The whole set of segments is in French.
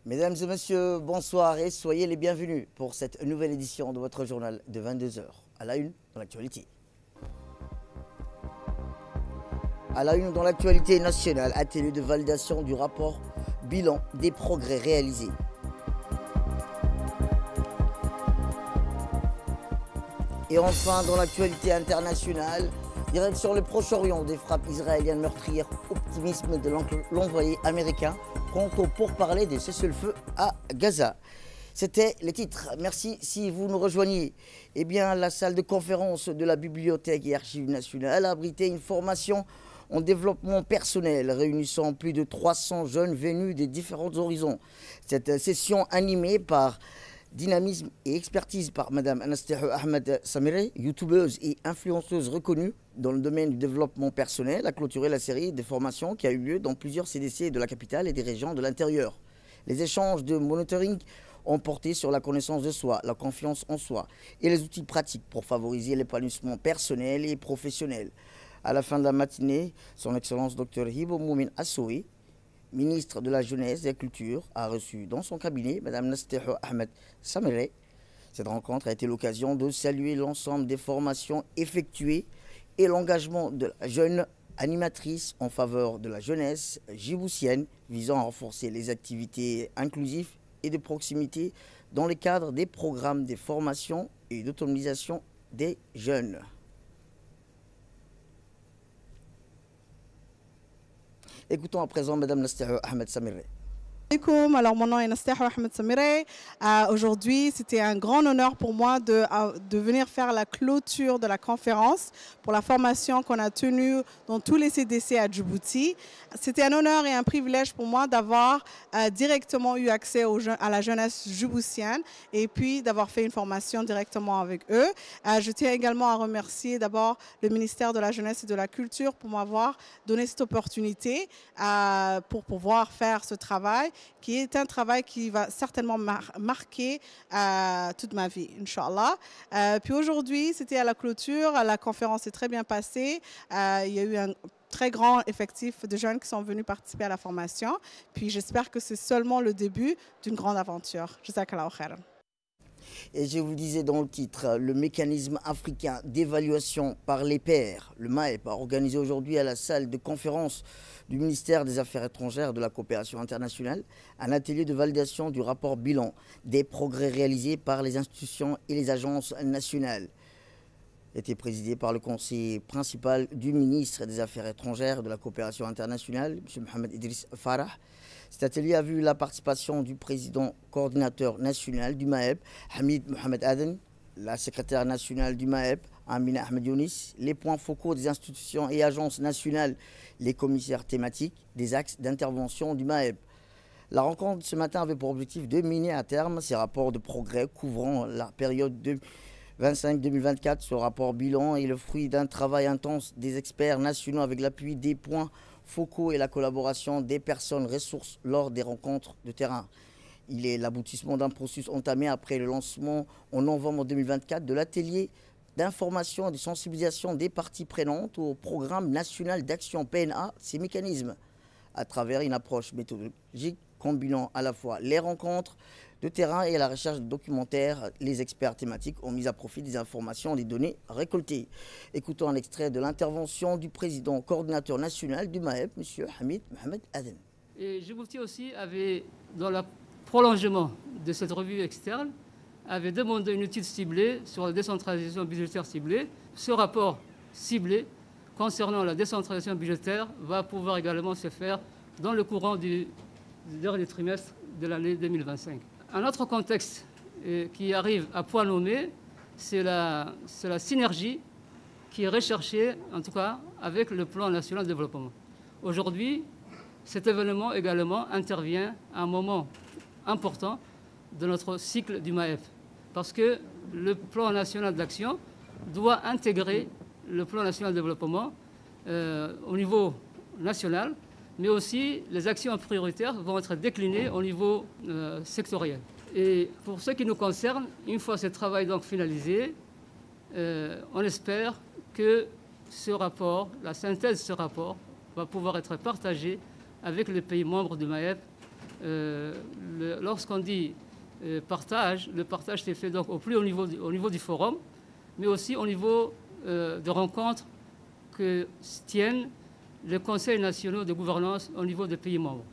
Mesdames et messieurs, bonsoir et soyez les bienvenus pour cette nouvelle édition de votre journal de 22 h. À la une dans l'actualité. À la une dans l'actualité nationale, atelier de validation du rapport bilan des progrès réalisés. Et enfin, dans l'actualité internationale, direction le Proche-Orient, des frappes israéliennes meurtrières, optimisme de l'envoyé américain quant au pourparlers des cessez-le-feu à Gaza. C'était les titres. Merci si vous nous rejoignez. Eh bien, la salle de conférence de la Bibliothèque et Archives nationales a abrité une formation en développement personnel, réunissant plus de 300 jeunes venus des différents horizons. Cette session animée par dynamisme et expertise par Mme Anastasia Ahmed Samireh, youtubeuse et influenceuse reconnue dans le domaine du développement personnel, a clôturé la série de formations qui a eu lieu dans plusieurs CDC de la capitale et des régions de l'intérieur. Les échanges de monitoring ont porté sur la connaissance de soi, la confiance en soi et les outils pratiques pour favoriser l'épanouissement personnel et professionnel. À la fin de la matinée, son Excellence Dr Hibo Moumin Assoui, ministre de la Jeunesse et de la Culture, a reçu dans son cabinet Mme Anastasia Ahmed Samireh. Cette rencontre a été l'occasion de saluer l'ensemble des formations effectuées et l'engagement de la jeune animatrice en faveur de la jeunesse djiboutienne visant à renforcer les activités inclusives et de proximité dans le cadre des programmes de formation et d'autonomisation des jeunes. Écoutons à présent Mme Anastasia Ahmed Samireh. Alors mon nom est Anastasia Ahmed Samireh. Aujourd'hui, c'était un grand honneur pour moi de venir faire la clôture de la conférence pour la formation qu'on a tenue dans tous les CDC à Djibouti. C'était un honneur et un privilège pour moi d'avoir directement eu accès à la jeunesse djiboutienne et puis d'avoir fait une formation directement avec eux. Je tiens également à remercier d'abord le ministère de la Jeunesse et de la Culture pour m'avoir donné cette opportunité pour pouvoir faire ce travail, qui est un travail qui va certainement marquer toute ma vie, Inch'Allah. Puis aujourd'hui, c'était à la clôture, la conférence s'est très bien passée. Il y a eu un très grand effectif de jeunes qui sont venus participer à la formation. Puis j'espère que c'est seulement le début d'une grande aventure. Jazakallahu khairan. Et je vous le disais dans le titre, le mécanisme africain d'évaluation par les pairs, le MAEP, a organisé aujourd'hui à la salle de conférence du ministère des Affaires étrangères et de la coopération internationale un atelier de validation du rapport bilan des progrès réalisés par les institutions et les agences nationales. Était présidé par le conseiller principal du ministre des Affaires étrangères et de la coopération internationale, M. Mohamed Idriss Farah. Cet atelier a vu la participation du président coordinateur national du MAEP, Hamid Mohamed Aden, la secrétaire nationale du MAEP, Amina Ahmed Younis, les points focaux des institutions et agences nationales, les commissaires thématiques des axes d'intervention du MAEP. La rencontre ce matin avait pour objectif de mener à terme ces rapports de progrès couvrant la période 2025-2024. Ce rapport bilan est le fruit d'un travail intense des experts nationaux avec l'appui des points focaux et la collaboration des personnes ressources lors des rencontres de terrain. Il est l'aboutissement d'un processus entamé après le lancement en novembre 2024 de l'atelier d'information et de sensibilisation des parties prenantes au programme national d'action PNA, ces mécanismes, à travers une approche méthodologique combinant à la fois les rencontres de terrain et la recherche de documentaires. Les experts thématiques ont mis à profit des informations et des données récoltées. Écoutons un extrait de l'intervention du président coordinateur national du MAEP, M. Hamid Mohamed Aden. Et Djibouti aussi avait, dans le prolongement de cette revue externe, avait demandé une étude ciblée sur la décentralisation budgétaire ciblée. Ce rapport ciblé concernant la décentralisation budgétaire va pouvoir également se faire dans le courant du dernier trimestre de l'année 2025. Un autre contexte qui arrive à point nommé, c'est la synergie qui est recherchée, en tout cas, avec le plan national de développement. Aujourd'hui, cet événement également intervient à un moment important de notre cycle du MAEP, parce que le plan national d'action doit intégrer le plan national de développement au niveau national, mais aussi les actions prioritaires vont être déclinées au niveau sectoriel. Et pour ce qui nous concerne, une fois ce travail donc finalisé, on espère que ce rapport, la synthèse de ce rapport, va pouvoir être partagée avec les pays membres du MAEP lorsqu'on dit partage, le partage s'est fait donc au plus haut niveau, au niveau du forum, mais aussi au niveau de rencontres que tiennent les conseils nationaux de gouvernance au niveau des pays membres.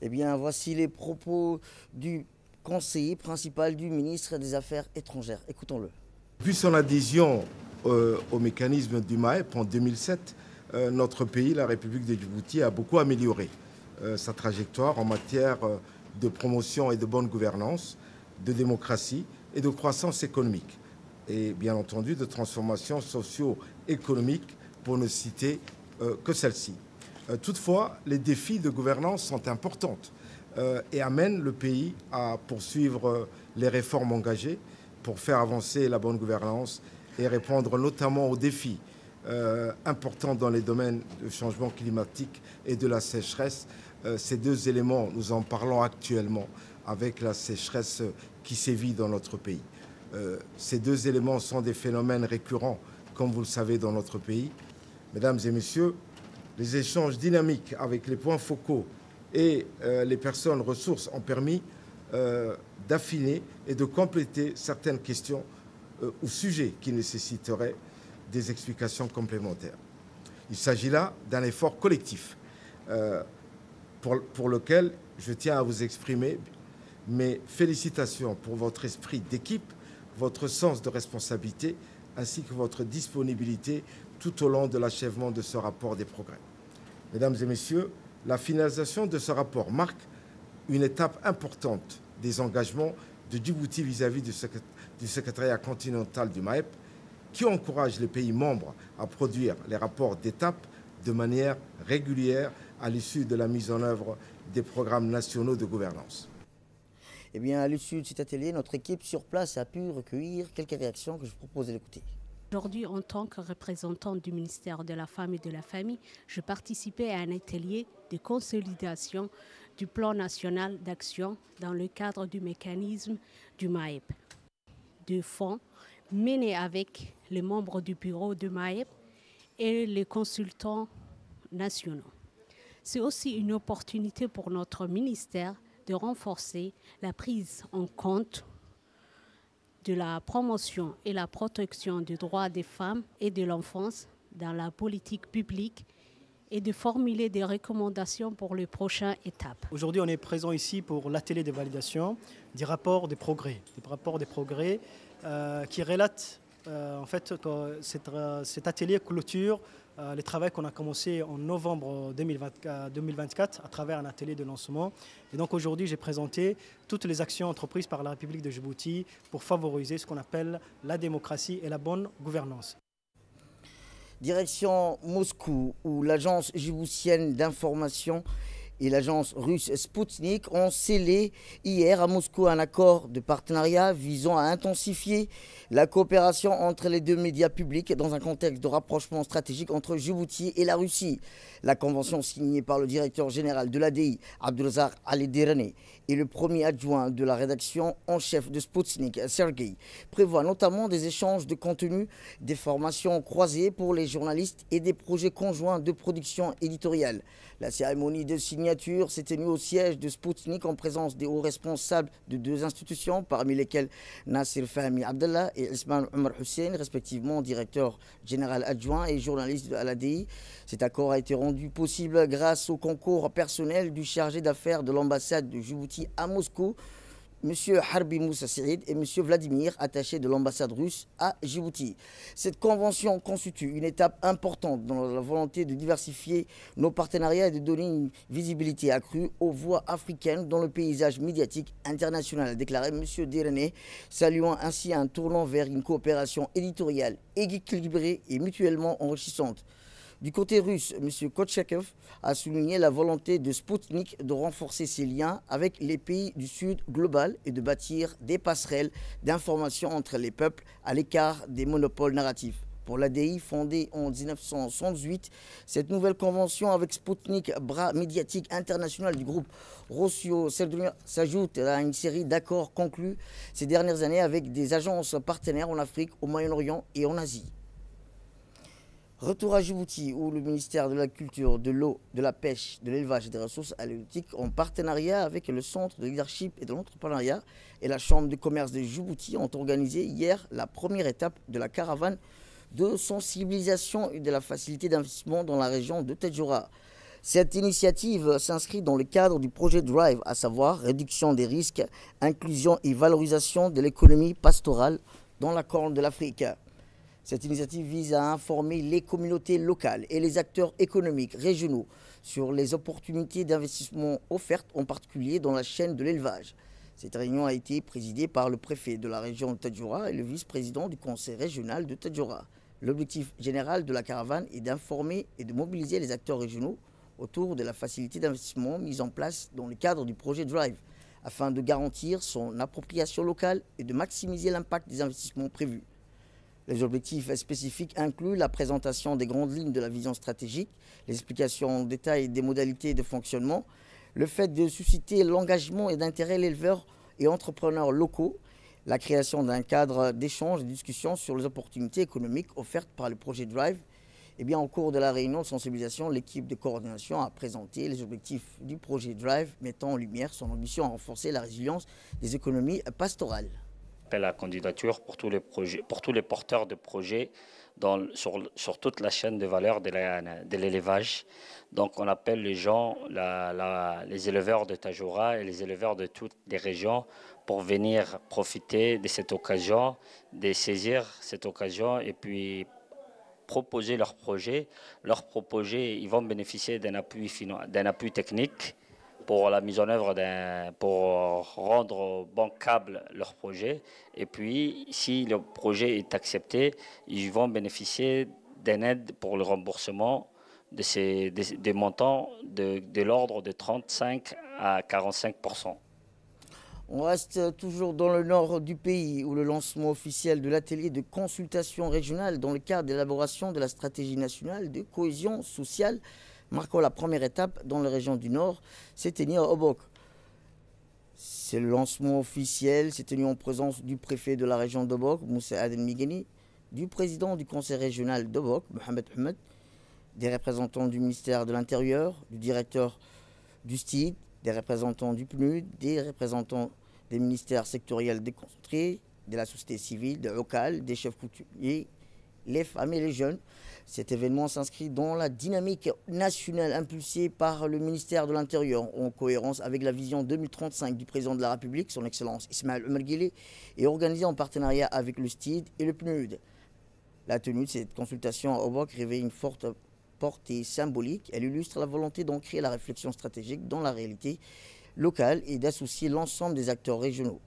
Eh bien, voici les propos du conseiller principal du ministre des Affaires étrangères. Écoutons-le. Depuis son adhésion au mécanisme du MAEP en 2007, notre pays, la République de Djibouti, a beaucoup amélioré sa trajectoire en matière de promotion et de bonne gouvernance, de démocratie et de croissance économique. Et bien entendu de transformation socio-économique, pour ne citer que celle-ci. Toutefois, les défis de gouvernance sont importants et amènent le pays à poursuivre les réformes engagées pour faire avancer la bonne gouvernance et répondre notamment aux défis importants dans les domaines du changement climatique et de la sécheresse. Ces deux éléments, nous en parlons actuellement avec la sécheresse qui sévit dans notre pays. Ces deux éléments sont des phénomènes récurrents, comme vous le savez, dans notre pays. Mesdames et messieurs, les échanges dynamiques avec les points focaux et les personnes ressources ont permis d'affiner et de compléter certaines questions ou sujets qui nécessiteraient des explications complémentaires. Il s'agit là d'un effort collectif pour lequel je tiens à vous exprimer mes félicitations pour votre esprit d'équipe, votre sens de responsabilité ainsi que votre disponibilité tout au long de l'achèvement de ce rapport des progrès. Mesdames et messieurs, la finalisation de ce rapport marque une étape importante des engagements de Djibouti vis-à-vis du secrétariat continental du MAEP, qui encourage les pays membres à produire les rapports d'étape de manière régulière à l'issue de la mise en œuvre des programmes nationaux de gouvernance. Eh bien, à l'issue de cet atelier, notre équipe sur place a pu recueillir quelques réactions que je vous propose d'écouter. Aujourd'hui, en tant que représentante du ministère de la Femme et de la Famille, je participais à un atelier de consolidation du plan national d'action dans le cadre du mécanisme du MAEP. De fonds menés avec les membres du bureau du MAEP et les consultants nationaux. C'est aussi une opportunité pour notre ministère de renforcer la prise en compte de la promotion et la protection des droits des femmes et de l'enfance dans la politique publique et de formuler des recommandations pour les prochaines étapes. Aujourd'hui, on est présent ici pour l'atelier de validation des rapports des progrès. Qui relatent en fait que cet atelier clôture les travaux qu'on a commencé en novembre 2024 à travers un atelier de lancement. Et donc aujourd'hui, j'ai présenté toutes les actions entreprises par la République de Djibouti pour favoriser ce qu'on appelle la démocratie et la bonne gouvernance. Direction Moscou, où l'agence djiboutienne d'information et l'agence russe Sputnik ont scellé hier à Moscou un accord de partenariat visant à intensifier la coopération entre les deux médias publics dans un contexte de rapprochement stratégique entre Djibouti et la Russie. La convention signée par le directeur général de l'ADI, Abdulrazak Ali-Derane, et le premier adjoint de la rédaction en chef de Sputnik, Sergei, prévoit notamment des échanges de contenu, des formations croisées pour les journalistes et des projets conjoints de production éditoriale. La cérémonie de signature s'est tenue au siège de Sputnik en présence des hauts responsables de deux institutions, parmi lesquels Nasser Fahmi Abdallah et Ismail Omar Hussein, respectivement directeur général adjoint et journaliste à l'ADI. Cet accord a été rendu possible grâce au concours personnel du chargé d'affaires de l'ambassade de Djibouti à Moscou, M. Harbi Moussa Saïd et M. Vladimir, attachés de l'ambassade russe à Djibouti. Cette convention constitue une étape importante dans la volonté de diversifier nos partenariats et de donner une visibilité accrue aux voix africaines dans le paysage médiatique international, a déclaré M. Derane, saluant ainsi un tournant vers une coopération éditoriale équilibrée et mutuellement enrichissante. Du côté russe, M. Kotchakov a souligné la volonté de Sputnik de renforcer ses liens avec les pays du Sud global et de bâtir des passerelles d'information entre les peuples à l'écart des monopoles narratifs. Pour l'ADI, fondée en 1978, cette nouvelle convention avec Sputnik, bras médiatique international du groupe Rossio, s'ajoute à une série d'accords conclus ces dernières années avec des agences partenaires en Afrique, au Moyen-Orient et en Asie. Retour à Djibouti, où le ministère de la Culture, de l'Eau, de la Pêche, de l'Élevage et des Ressources halieutiques, en partenariat avec le Centre de leadership et de l'entrepreneuriat et la Chambre de commerce de Djibouti, ont organisé hier la première étape de la caravane de sensibilisation et de la facilité d'investissement dans la région de Tadjoura. Cette initiative s'inscrit dans le cadre du projet DRIVE, à savoir réduction des risques, inclusion et valorisation de l'économie pastorale dans la Corne de l'Afrique. Cette initiative vise à informer les communautés locales et les acteurs économiques régionaux sur les opportunités d'investissement offertes, en particulier dans la chaîne de l'élevage. Cette réunion a été présidée par le préfet de la région de Tadjoura et le vice-président du conseil régional de Tadjoura. L'objectif général de la caravane est d'informer et de mobiliser les acteurs régionaux autour de la facilité d'investissement mise en place dans le cadre du projet DRIVE, afin de garantir son appropriation locale et de maximiser l'impact des investissements prévus. Les objectifs spécifiques incluent la présentation des grandes lignes de la vision stratégique, l'explication en détail des modalités de fonctionnement, le fait de susciter l'engagement et d'intérêt l'éleveur et entrepreneurs locaux, la création d'un cadre d'échange et de discussion sur les opportunités économiques offertes par le projet DRIVE. Et bien, au cours de la réunion de sensibilisation, l'équipe de coordination a présenté les objectifs du projet DRIVE, mettant en lumière son ambition à renforcer la résilience des économies pastorales. Appel à candidature pour tous les projets, pour tous les porteurs de projets sur toute la chaîne de valeur de l'élevage. Donc on appelle les gens, les éleveurs de Tadjoura et les éleveurs de toutes les régions pour venir profiter de cette occasion, de saisir cette occasion et puis proposer leurs projets. Leurs projets, ils vont bénéficier d'un appui technique pour la mise en œuvre pour rendre bancable leur projet. Et puis, si le projet est accepté, ils vont bénéficier d'une aide pour le remboursement des montants de l'ordre de 35 à 45%. On reste toujours dans le nord du pays, où le lancement officiel de l'atelier de consultation régionale dans le cadre de l'élaboration de la stratégie nationale de cohésion sociale marquant la première étape dans la région du Nord, s'est tenu à Obok. C'est le lancement officiel, s'est tenu en présence du préfet de la région d'Obok, Moussa Aden Migeni, du président du conseil régional d'Obok, Mohamed Ahmed, des représentants du ministère de l'Intérieur, du directeur du STID, des représentants du PNUD, des représentants des ministères sectoriels déconcentrés, de la société civile, des locales, des chefs coutumiers, les femmes et les jeunes. Cet événement s'inscrit dans la dynamique nationale impulsée par le ministère de l'Intérieur, en cohérence avec la vision 2035 du président de la République, son Excellence Ismaël Omar Guelleh, et organisé en partenariat avec le STID et le PNUD. La tenue de cette consultation à Obok revêt une forte portée symbolique. Elle illustre la volonté d'ancrer la réflexion stratégique dans la réalité locale et d'associer l'ensemble des acteurs régionaux.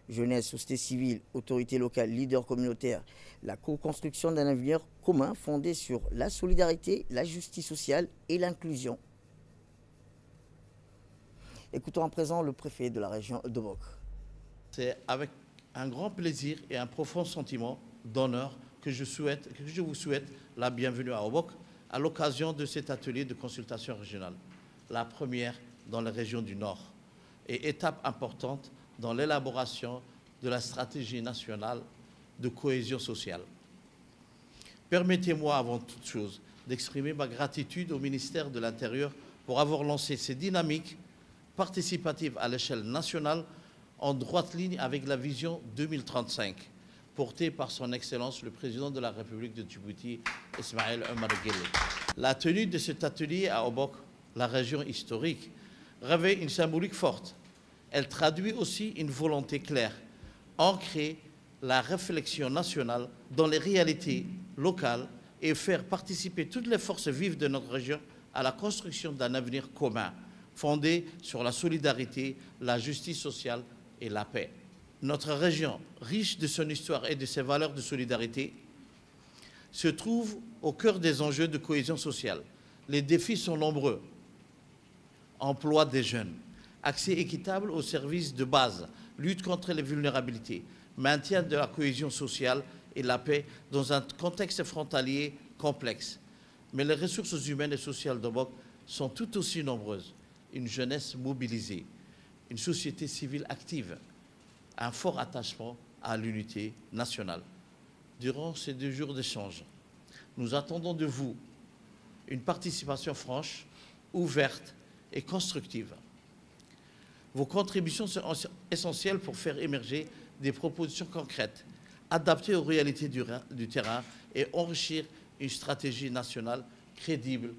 Jeunesse, société civile, autorités locales, leaders communautaires, la co-construction d'un avenir commun fondé sur la solidarité, la justice sociale et l'inclusion. Écoutons à présent le préfet de la région d'Obok. C'est avec un grand plaisir et un profond sentiment d'honneur que je vous souhaite la bienvenue à Obok à l'occasion de cet atelier de consultation régionale, la première dans la région du Nord, et étape importante dans l'élaboration de la stratégie nationale de cohésion sociale. Permettez-moi avant toute chose d'exprimer ma gratitude au ministère de l'Intérieur pour avoir lancé ces dynamiques participatives à l'échelle nationale en droite ligne avec la vision 2035 portée par son Excellence le Président de la République de Djibouti, Ismaël Omar Guelleh. La tenue de cet atelier à Obok, la région historique, revêt une symbolique forte. Elle traduit aussi une volonté claire, ancrer la réflexion nationale dans les réalités locales et faire participer toutes les forces vives de notre région à la construction d'un avenir commun, fondé sur la solidarité, la justice sociale et la paix. Notre région, riche de son histoire et de ses valeurs de solidarité, se trouve au cœur des enjeux de cohésion sociale. Les défis sont nombreux. Emploi des jeunes, accès équitable aux services de base, lutte contre les vulnérabilités, maintien de la cohésion sociale et la paix dans un contexte frontalier complexe. Mais les ressources humaines et sociales d'Obok sont tout aussi nombreuses. Une jeunesse mobilisée, une société civile active, un fort attachement à l'unité nationale. Durant ces 2 jours d'échange, Nous attendons de vous une participation franche, ouverte et constructive. Vos contributions sont essentielles pour faire émerger des propositions concrètes, adaptées aux réalités du terrain et enrichir une stratégie nationale crédible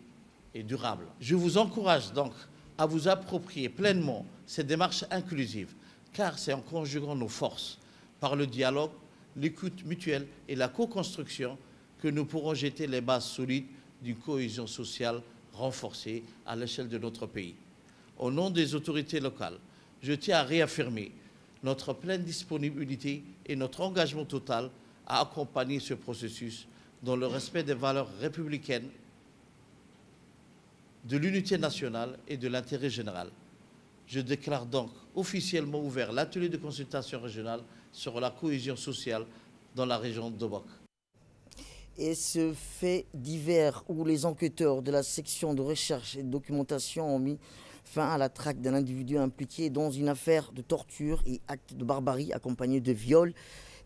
et durable. Je vous encourage donc à vous approprier pleinement ces démarches inclusives, car c'est en conjuguant nos forces, par le dialogue, l'écoute mutuelle et la co-construction que nous pourrons jeter les bases solides d'une cohésion sociale renforcée à l'échelle de notre pays. Au nom des autorités locales, je tiens à réaffirmer notre pleine disponibilité et notre engagement total à accompagner ce processus dans le respect des valeurs républicaines, de l'unité nationale et de l'intérêt général. Je déclare donc officiellement ouvert l'atelier de consultation régionale sur la cohésion sociale dans la région d'Obok. Et ce fait divers où les enquêteurs de la section de recherche et de documentation ont mis fin à la traque d'un individu impliqué dans une affaire de torture et actes de barbarie accompagnés de viols,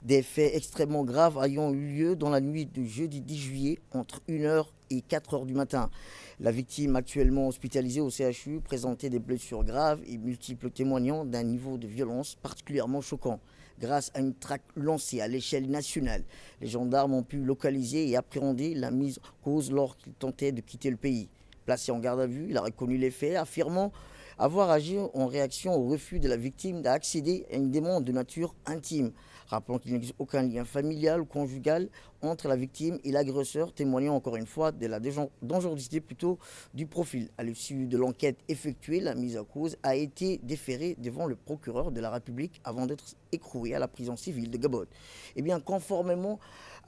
des faits extrêmement graves ayant eu lieu dans la nuit du jeudi 10 juillet entre 1h et 4h du matin. La victime, actuellement hospitalisée au CHU, présentait des blessures graves et multiples témoignant d'un niveau de violence particulièrement choquant. Grâce à une traque lancée à l'échelle nationale, les gendarmes ont pu localiser et appréhender la mise en cause lorsqu'il tentait de quitter le pays. Placé en garde à vue, il a reconnu les faits, affirmant avoir agi en réaction au refus de la victime d'accéder à une demande de nature intime. Rappelons qu'il n'existe aucun lien familial ou conjugal entre la victime et l'agresseur, témoignant encore une fois de la dangerosité plutôt du profil. À l'issue de l'enquête effectuée, la mise en cause a été déférée devant le procureur de la République avant d'être écrouée à la prison civile de Gabon. Eh bien, conformément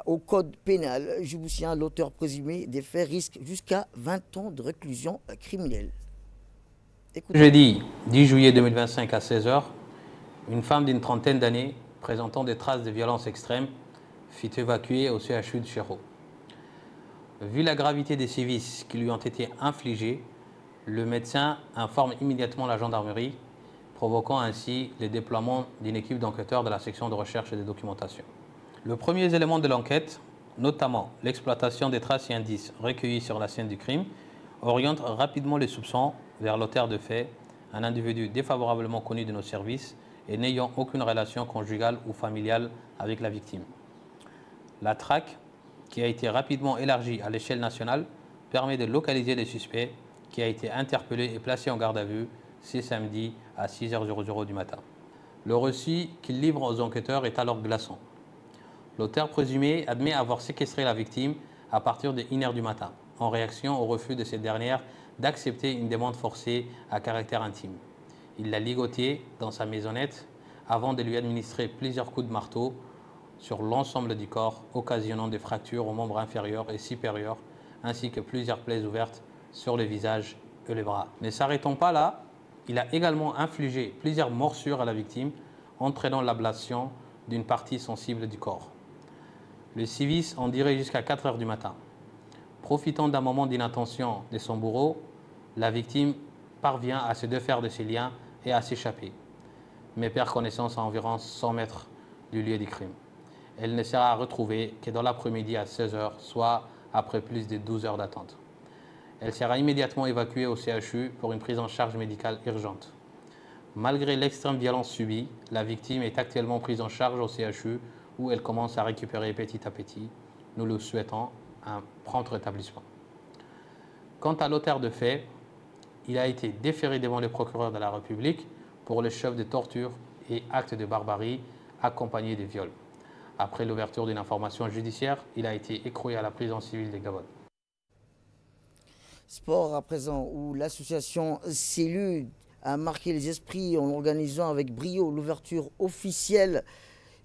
au code pénal djiboutien, l'auteur présumé des faits risque jusqu'à 20 ans de réclusion criminelle. Écoutez. Jeudi 10 juillet 2025 à 16h, une femme d'une trentaine d'années présentant des traces de violence extrême fut évacuée au CHU de Chéreau. Vu la gravité des sévices qui lui ont été infligés, le médecin informe immédiatement la gendarmerie, provoquant ainsi le déploiement d'une équipe d'enquêteurs de la section de recherche et de documentation. Le premier élément de l'enquête, notamment l'exploitation des traces et indices recueillis sur la scène du crime, oriente rapidement les soupçons vers l'auteur de fait, un individu défavorablement connu de nos services et n'ayant aucune relation conjugale ou familiale avec la victime. La traque, qui a été rapidement élargie à l'échelle nationale, permet de localiser les suspects qui a été interpellé et placé en garde à vue ce samedi à 6h00 du matin. Le récit qu'il livre aux enquêteurs est alors glaçant. L'auteur présumé admet avoir séquestré la victime à partir de 1h du matin, en réaction au refus de cette dernière d'accepter une demande forcée à caractère intime. Il l'a ligotée dans sa maisonnette avant de lui administrer plusieurs coups de marteau sur l'ensemble du corps, occasionnant des fractures aux membres inférieurs et supérieurs, ainsi que plusieurs plaies ouvertes sur le visage et les bras. Ne s'arrêtant pas là, il a également infligé plusieurs morsures à la victime, entraînant l'ablation d'une partie sensible du corps. Le sévice en dirait jusqu'à 4h du matin. Profitant d'un moment d'inattention de son bourreau, la victime parvient à se défaire de ses liens et à s'échapper, mais perd connaissance à environ 100 mètres du lieu du crime. Elle ne sera retrouvée que dans l'après-midi à 16h, soit après plus de 12 heures d'attente. Elle sera immédiatement évacuée au CHU pour une prise en charge médicale urgente. Malgré l'extrême violence subie, la victime est actuellement prise en charge au CHU où elle commence à récupérer petit à petit. Nous le souhaitons un prompt rétablissement. Quant à l'auteur de fait, il a été déféré devant le procureur de la République pour le chef de torture et actes de barbarie accompagnés de viols. Après l'ouverture d'une information judiciaire, il a été écroué à la prison civile de Gabon. Sport à présent, où l'association CELU a marqué les esprits en organisant avec brio l'ouverture officielle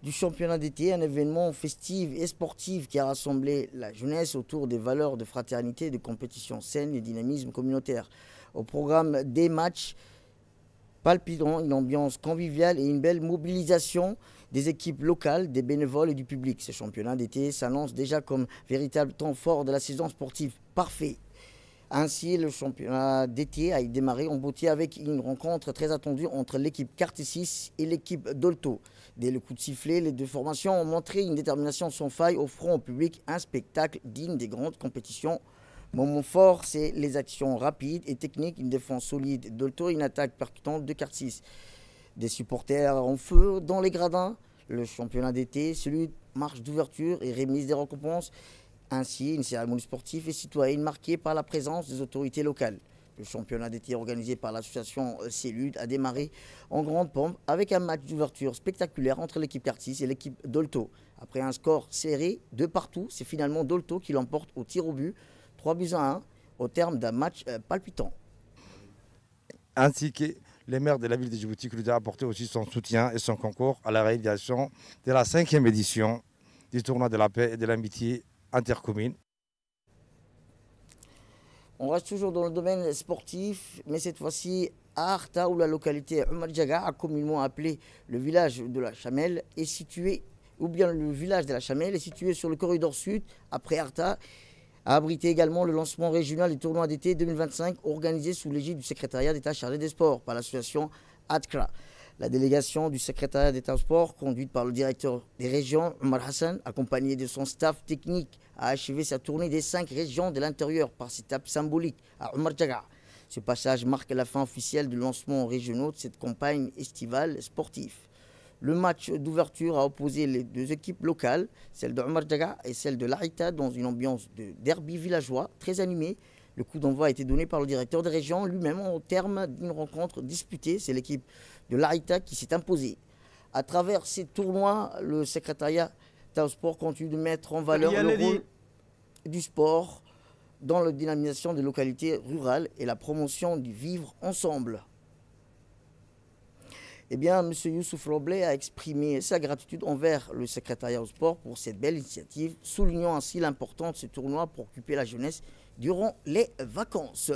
du championnat d'été, un événement festif et sportif qui a rassemblé la jeunesse autour des valeurs de fraternité, de compétition saine et dynamisme communautaire. Au programme des matchs palpitants, une ambiance conviviale et une belle mobilisation des équipes locales, des bénévoles et du public. Ce championnat d'été s'annonce déjà comme véritable temps fort de la saison sportive. Parfait. Ainsi, le championnat d'été a démarré en beauté avec une rencontre très attendue entre l'équipe Quartier 6 et l'équipe Dolto. Dès le coup de sifflet, les deux formations ont montré une détermination sans faille, offrant au public un spectacle digne des grandes compétitions. Moment fort, c'est les actions rapides et techniques, une défense solide Dolto et une attaque percutante de Quartier 6. Des supporters en feu dans les gradins. Le championnat d'été, celui de marche d'ouverture et remise des récompenses. Ainsi, une cérémonie sportive et citoyenne marquée par la présence des autorités locales. Le championnat d'été organisé par l'association Célud a démarré en grande pompe avec un match d'ouverture spectaculaire entre l'équipe Quartier et l'équipe Dolto. Après un score serré de partout, c'est finalement Dolto qui l'emporte au tir au but, 3-1, au terme d'un match palpitant. Ainsi que les maires de la ville de Djibouti qui lui a apporté aussi son soutien et son concours à la réalisation de la 5e édition du tournoi de la paix et de l'amitié intercommune. On reste toujours dans le domaine sportif, mais cette fois-ci à Arta, où la localité Omar Djaga, communément appelée le village de la Chamelle, est situé, ou bien le village de la Chamelle est situé sur le corridor sud, après Arta, a abrité également le lancement régional du tournoi d'été 2025 organisé sous l'égide du secrétariat d'État chargé des sports par l'association ADCRA. La délégation du secrétariat d'État au sport, conduite par le directeur des régions, Omar Hassan, accompagné de son staff technique, a achevé sa tournée des 5 régions de l'intérieur par cette étape symbolique à Omar Djaga. Ce passage marque la fin officielle du lancement régional de cette campagne estivale sportive. Le match d'ouverture a opposé les deux équipes locales, celle de Omar Djaga et celle de l'Aïta, dans une ambiance de derby villageois très animée. Le coup d'envoi a été donné par le directeur des régions lui-même au terme d'une rencontre disputée. C'est l'équipe de l'Aïta qui s'est imposée. À travers ces tournois, le secrétariat d'État au sport continue de mettre en valeur le rôle du sport dans la dynamisation des localités rurales et la promotion du vivre ensemble. Eh bien, M. Youssouf Roblé a exprimé sa gratitude envers le secrétariat au sport pour cette belle initiative, soulignant ainsi l'importance de ce tournoi pour occuper la jeunesse durant les vacances.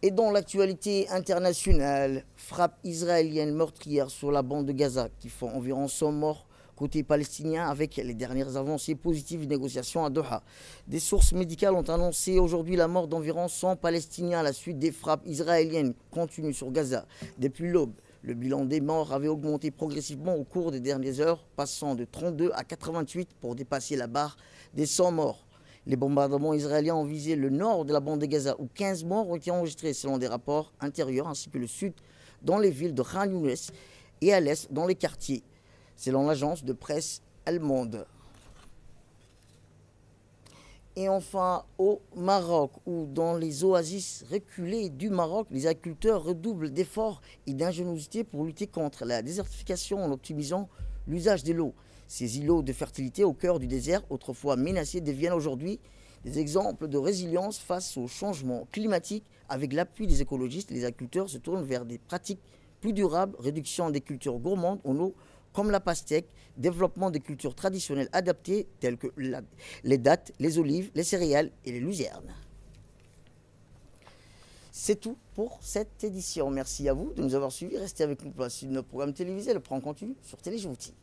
Et dans l'actualité internationale, frappe israélienne meurtrière sur la bande de Gaza qui font environ 100 morts côté palestinien avec les dernières avancées positives des négociations à Doha. Des sources médicales ont annoncé aujourd'hui la mort d'environ 100 Palestiniens à la suite des frappes israéliennes continues sur Gaza. Depuis l'aube, le bilan des morts avait augmenté progressivement au cours des dernières heures, passant de 32 à 88 pour dépasser la barre des 100 morts. Les bombardements israéliens ont visé le nord de la bande de Gaza, où 15 morts ont été enregistrés selon des rapports intérieurs, ainsi que le sud dans les villes de Khan Younes et à l'est dans les quartiers, selon l'agence de presse allemande. Et enfin, au Maroc, où dans les oasis reculées du Maroc, les agriculteurs redoublent d'efforts et d'ingéniosité pour lutter contre la désertification en optimisant l'usage de l'eau. Ces îlots de fertilité au cœur du désert, autrefois menacés, deviennent aujourd'hui des exemples de résilience face au changement climatique. Avec l'appui des écologistes, les agriculteurs se tournent vers des pratiques plus durables, réduction des cultures gourmandes en eau, comme la pastèque, développement des cultures traditionnelles adaptées telles que les dattes, les olives, les céréales et les luzernes. C'est tout pour cette édition. Merci à vous de nous avoir suivis. Restez avec nous pour la suite de notre programme télévisé, le programme continu sur Télé Djibouti.